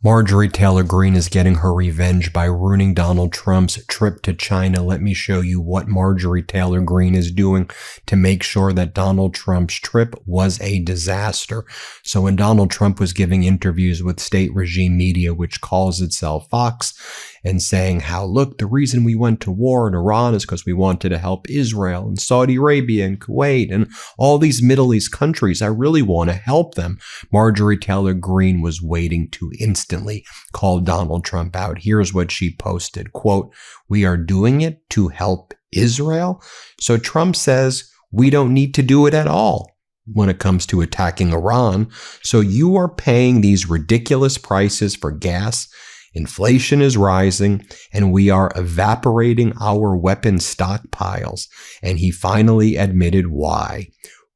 Marjorie Taylor Greene is getting her revenge by ruining Donald Trump's trip to China. Let me show you what Marjorie Taylor Greene is doing to make sure that Donald Trump's trip was a disaster. So when Donald Trump was giving interviews with state regime media, which calls itself Fox, and saying how, look, the reason we went to war in Iran is because we wanted to help Israel and Saudi Arabia and Kuwait and all these Middle East countries. I really want to help them. Marjorie Taylor Greene was waiting to instantly call Donald Trump out. Here's what she posted, quote, "We are doing it to help Israel." So Trump says we don't need to do it at all when it comes to attacking Iran. So you are paying these ridiculous prices for gas. Inflation is rising, and we are evaporating our weapon stockpiles. And he finally admitted why.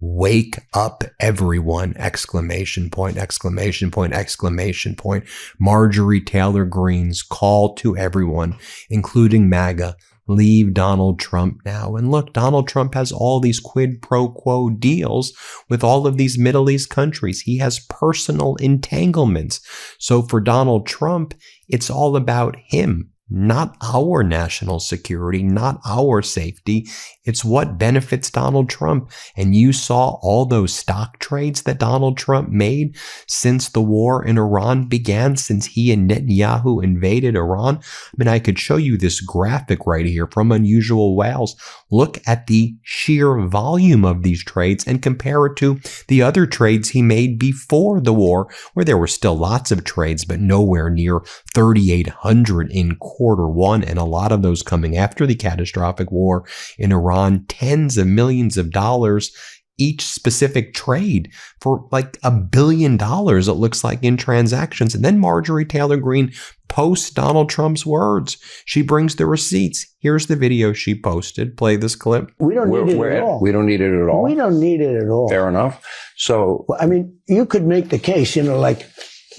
Wake up, everyone! Exclamation point, exclamation point, exclamation point. Marjorie Taylor Greene's call to everyone, including MAGA, leave Donald Trump now. And look, Donald Trump has all these quid pro quo deals with all of these Middle East countries. He has personal entanglements. So for Donald Trump, it's all about him, not our national security, not our safety. It's what benefits Donald Trump. And you saw all those stock trades that Donald Trump made since the war in Iran began, since he and Netanyahu invaded Iran. I mean, I could show you this graphic right here from Unusual Whales. Look at the sheer volume of these trades and compare it to the other trades he made before the war, where there were still lots of trades, but nowhere near 3,800 in quarter one, and a lot of those coming after the catastrophic war in Iran, tens of millions of dollars each specific trade for like $1 billion, it looks like, in transactions. And then Marjorie Taylor Greene posts Donald Trump's words. She brings the receipts. Here's the video she posted. Play this clip. We don't need it at all. We don't need it at all. We don't need it at all. Fair enough. So, I mean, you could make the case, like,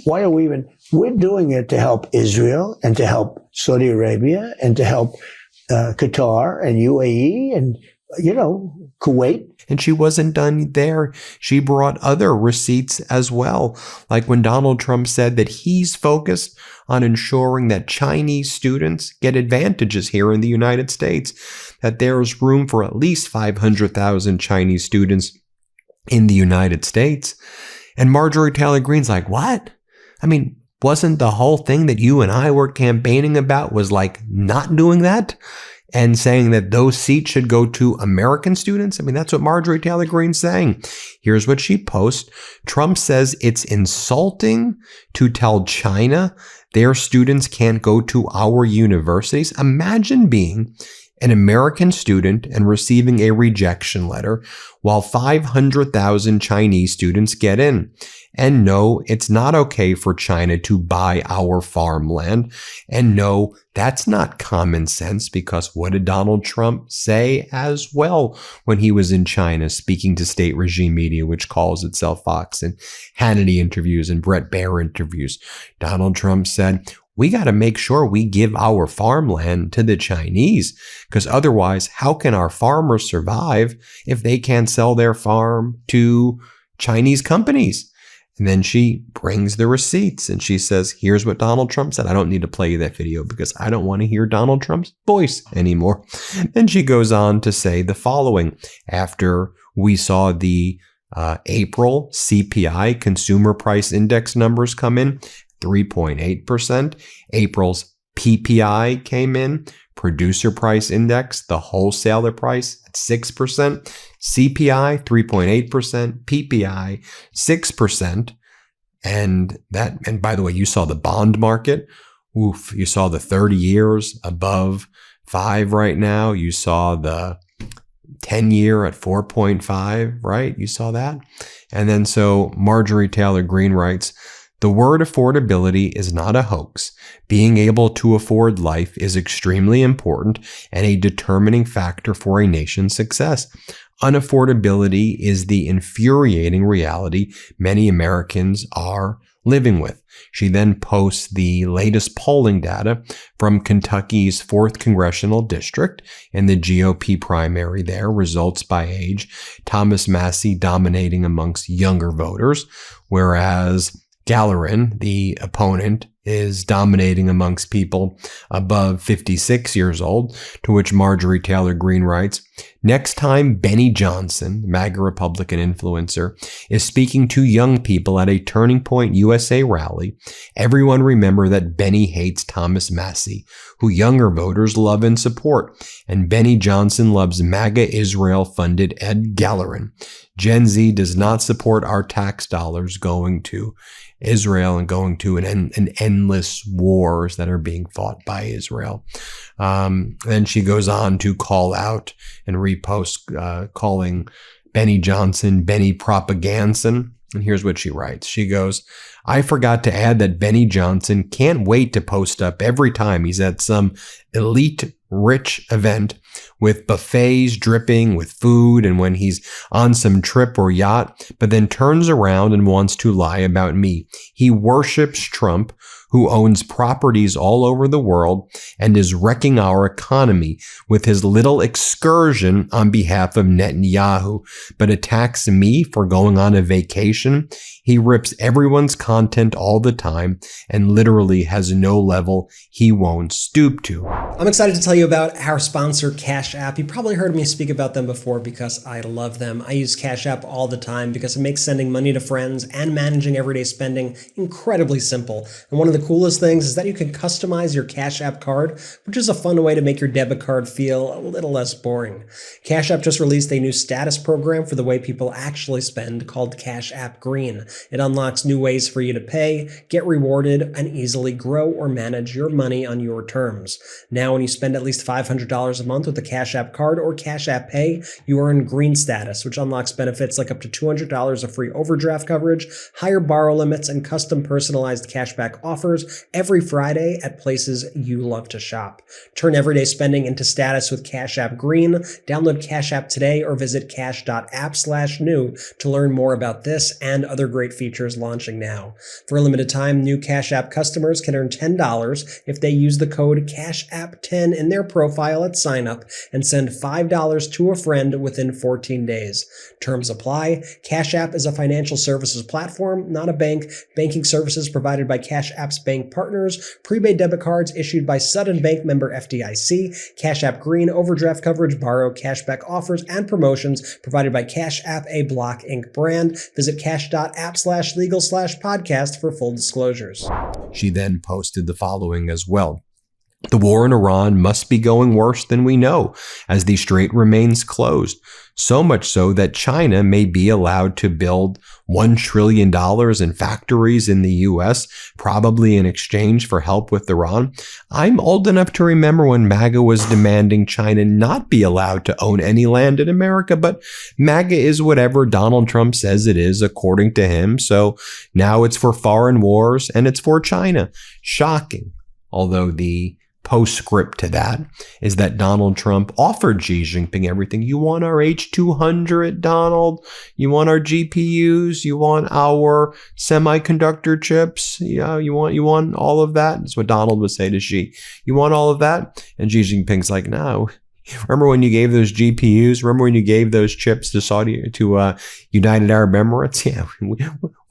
why are we even, we're doing it to help Israel and to help Saudi Arabia and to help Qatar and UAE and, Kuwait. And she wasn't done there. She brought other receipts as well. Like when Donald Trump said that he's focused on ensuring that Chinese students get advantages here in the United States, that there's room for at least 500,000 Chinese students in the United States. And Marjorie Taylor Greene's like, what? I mean, wasn't the whole thing that you and I were campaigning about was like not doing that and saying that those seats should go to American students? I mean, that's what Marjorie Taylor Greene's saying. Here's what she posts. Trump says it's insulting to tell China their students can't go to our universities. Imagine being an American student and receiving a rejection letter while 500,000 Chinese students get in. And no, it's not okay for China to buy our farmland. And no, that's not common sense, because what did Donald Trump say as well when he was in China speaking to state regime media, which calls itself Fox, and Hannity interviews and Brett Baer interviews? Donald Trump said, we got to make sure we give our farmland to the Chinese, because otherwise, how can our farmers survive if they can't sell their farm to Chinese companies? And then she brings the receipts and she says, here's what Donald Trump said. I don't need to play you that video because I don't want to hear Donald Trump's voice anymore. Then she goes on to say the following. After we saw the April CPI, Consumer Price Index numbers come in, 3.8%. April's PPI came in, Producer Price Index, the wholesaler price, at 6%. CPI, 3.8%. PPI, 6%. And by the way, you saw the bond market. Oof, you saw the 30 years above 5 right now. You saw the 10-year at 4.5, right? You saw that. And then so Marjorie Taylor Greene writes, the word affordability is not a hoax. Being able to afford life is extremely important and a determining factor for a nation's success. Unaffordability is the infuriating reality many Americans are living with. She then posts the latest polling data from Kentucky's 4th Congressional District in the GOP primary there, results by age. Thomas Massie dominating amongst younger voters, whereas Gallerin, the opponent, is dominating amongst people above 56 years old, to which Marjorie Taylor Greene writes, next time Benny Johnson, MAGA Republican influencer, is speaking to young people at a Turning Point USA rally, everyone remember that Benny hates Thomas Massie, who younger voters love and support, and Benny Johnson loves MAGA Israel-funded Ed Gallerin. Gen Z does not support our tax dollars going to Israel and going to an endless wars that are being fought by Israel. Then she goes on to call out and repost calling Benny Johnson Benny Propaganson. And here's what she writes. She goes, I forgot to add that Benny Johnson can't wait to post up every time he's at some elite rich event with buffets dripping with food and when he's on some trip or yacht, but then turns around and wants to lie about me. He worships Trump, who owns properties all over the world and is wrecking our economy with his little excursion on behalf of Netanyahu, but attacks me for going on a vacation. He rips everyone's content all the time and literally has no level he won't stoop to. I'm excited to tell you about our sponsor, Cash App. You probably heard me speak about them before because I love them. I use Cash App all the time because it makes sending money to friends and managing everyday spending incredibly simple. And one of the coolest things is that you can customize your Cash App card, which is a fun way to make your debit card feel a little less boring. Cash App just released a new status program for the way people actually spend called Cash App Green. It unlocks new ways for you to pay, get rewarded, and easily grow or manage your money on your terms. Now, when you spend at least $500 a month with a Cash App card or Cash App Pay, you earn Green status, which unlocks benefits like up to $200 of free overdraft coverage, higher borrow limits, and custom personalized cashback offers every Friday at places you love to shop. Turn everyday spending into status with Cash App Green. Download Cash App today or visit cash.app/new to learn more about this and other great features launching now. For a limited time, new Cash App customers can earn $10 if they use the code CASHAPP10 in their profile at sign up and send $5 to a friend within 14 days. Terms apply. Cash App is a financial services platform, not a bank. Banking services provided by Cash App's bank partners. Prepaid debit cards issued by Sudden Bank member FDIC. Cash App Green overdraft coverage, borrow, cashback offers, and promotions provided by Cash App, a Block Inc. brand. Visit cash.app/legal/podcast for full disclosures. She then posted the following as well. The war in Iran must be going worse than we know, as the strait remains closed, so much so that China may be allowed to build $1 trillion in factories in the U.S., probably in exchange for help with Iran. I'm old enough to remember when MAGA was demanding China not be allowed to own any land in America, but MAGA is whatever Donald Trump says it is, according to him. So now it's for foreign wars and it's for China. Shocking. Although the postscript to that is that Donald Trump offered Xi Jinping everything. You want our H200, Donald? You want our GPUs? You want our semiconductor chips? Yeah, you want all of that? That's what Donald would say to Xi. You want all of that? And Xi Jinping's like, no. Remember when you gave those GPUs? Remember when you gave those chips to United Arab Emirates? Yeah,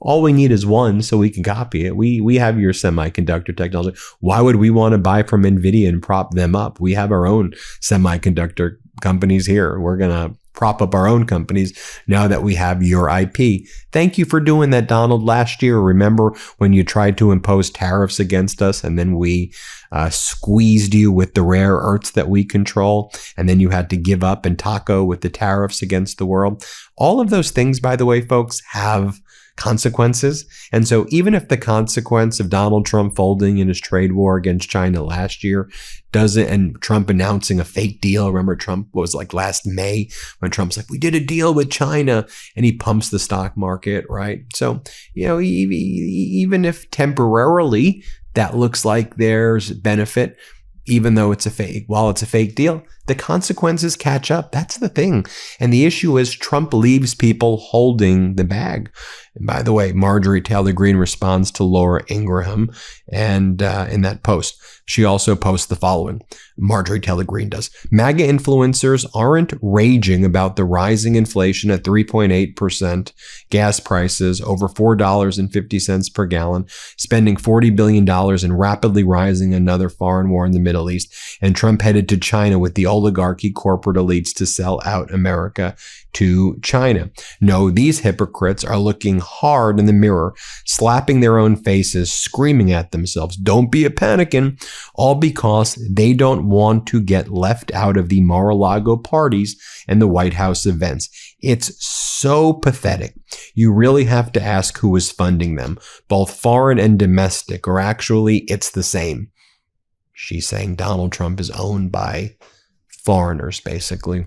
all we need is one, so we can copy it. We have your semiconductor technology. Why would we want to buy from NVIDIA and prop them up? We have our own semiconductor companies here. We're gonna prop up our own companies now that we have your IP. Thank you for doing that, Donald. Last year, remember when you tried to impose tariffs against us and then we squeezed you with the rare earths that we control, and then you had to give up and taco with the tariffs against the world. All of those things, by the way, folks, have consequences. And so even if the consequence of Donald Trump folding in his trade war against China last year doesn't, and Trump announcing a fake deal, remember Trump was like last May when Trump's like, we did a deal with China, and he pumps the stock market, right? So, even if temporarily that looks like there's benefit, even though it's a fake, while it's a fake deal, the consequences catch up. That's the thing. And the issue is Trump leaves people holding the bag. And by the way, Marjorie Taylor Greene responds to Laura Ingraham, and in that post, she also posts the following. Marjorie Taylor Greene does. MAGA influencers aren't raging about the rising inflation at 3.8%, gas prices over $4.50 per gallon, spending $40 billion and rapidly rising another foreign war in the Middle East, and Trump headed to China with the oligarchy corporate elites to sell out America to China. No, these hypocrites are looking hard in the mirror, slapping their own faces, screaming at themselves, "Don't be a panicking," all because they don't want to get left out of the Mar-a-Lago parties and the White House events. It's so pathetic. You really have to ask who is funding them, both foreign and domestic, or actually it's the same. She's saying Donald Trump is owned by foreigners, basically.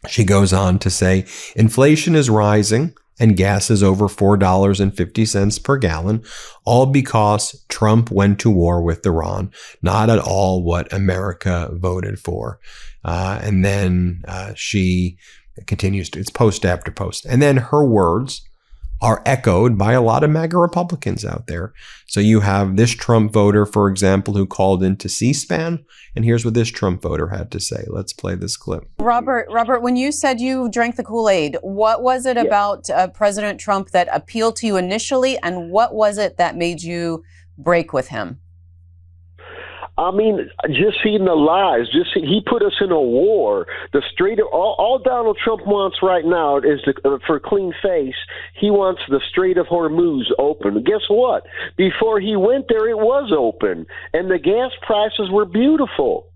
She goes on to say, inflation is rising and gas is over $4.50 per gallon, all because Trump went to war with Iran, not at all what America voted for. And then she continues to, it's post after post. And then her words are echoed by a lot of MAGA Republicans out there. So you have this Trump voter, for example, who called into C-SPAN, and here's what this Trump voter had to say. Let's play this clip. Robert, when you said you drank the Kool-Aid, what was it about President Trump that appealed to you initially, and what was it that made you break with him? I mean, just seeing the lies. He put us in a war. The Strait of all Donald Trump wants right now is for clean face. He wants the Strait of Hormuz open. Guess what? Before he went there, it was open, and the gas prices were beautiful.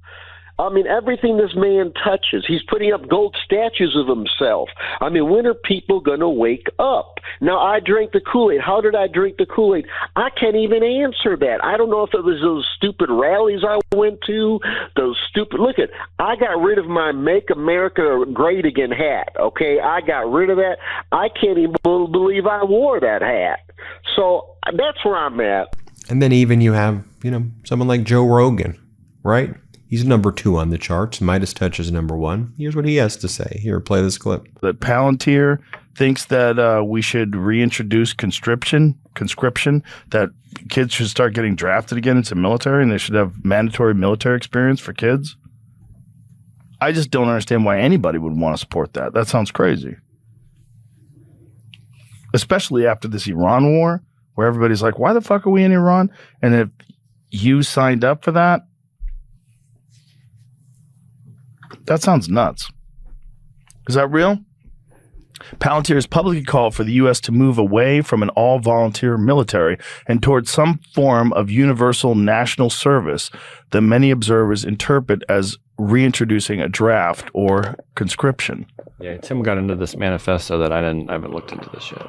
I mean, everything this man touches, he's putting up gold statues of himself. I mean, when are people going to wake up? Now, I drank the Kool-Aid. How did I drink the Kool-Aid? I can't even answer that. I don't know if it was those stupid rallies I went to, I got rid of my Make America Great Again hat, okay? I got rid of that. I can't even believe I wore that hat. So that's where I'm at. And then even you have, someone like Joe Rogan, right? He's number 2 on the charts. MeidasTouch is number 1. Here's what he has to say. Here, play this clip. That Palantir thinks that we should reintroduce conscription, that kids should start getting drafted again into military and they should have mandatory military experience for kids. I just don't understand why anybody would want to support that. That sounds crazy. Especially after this Iran war, where everybody's like, why the fuck are we in Iran? And if you signed up for that, that sounds nuts. Is that real? Palantir has publicly called for the U.S. to move away from an all-volunteer military and towards some form of universal national service that many observers interpret as reintroducing a draft or conscription. Yeah, Tim got into this manifesto that I haven't looked into this yet.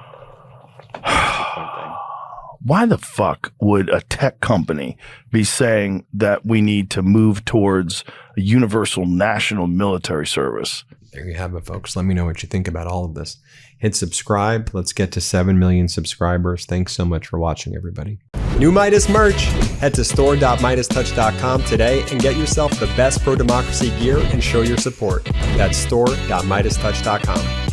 Why the fuck would a tech company be saying that we need to move towards a universal national military service? There you have it, folks. Let me know what you think about all of this. Hit subscribe. Let's get to 7 million subscribers. Thanks so much for watching, everybody. New Midas merch. Head to store.MeidasTouch.com today and get yourself the best pro-democracy gear and show your support. That's store.MeidasTouch.com.